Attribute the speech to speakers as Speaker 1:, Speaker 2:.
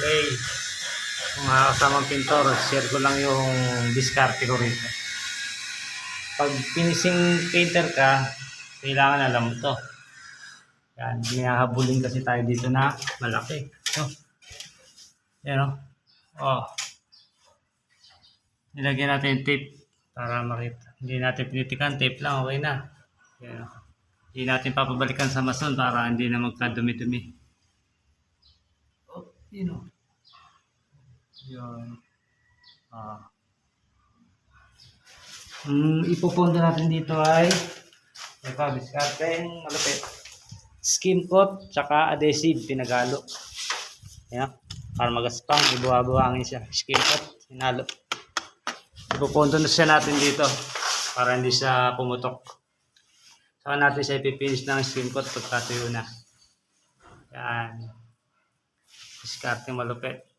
Speaker 1: Okay. Mga kasamang pintor, share ko lang yung diskarte ko rito. Pag finishing painter ka, kailangan alam mo to. Yan, may hahabulin kasi tayo dito na malaki. So, yan o. Oh. Nilagyan natin yung tape para makita. Hindi natin pinitikan, tape lang, okay na. Yan o. Hindi natin papabalikan sa mason para hindi na magkadumi-dumi. Oh, yun o. Yun. Ipopondo natin dito ay ito, diskarte yung malupit. Skim coat, tsaka adhesive, pinagalo. Ayan, para magaspang, ibuha-buhangin siya. Skim coat, hinalo. Ipopondo na siya natin dito para hindi siya pumutok. Saka natin siya ipipinish ng skim coat pagkatuyo na. Yan. Diskarte malupit.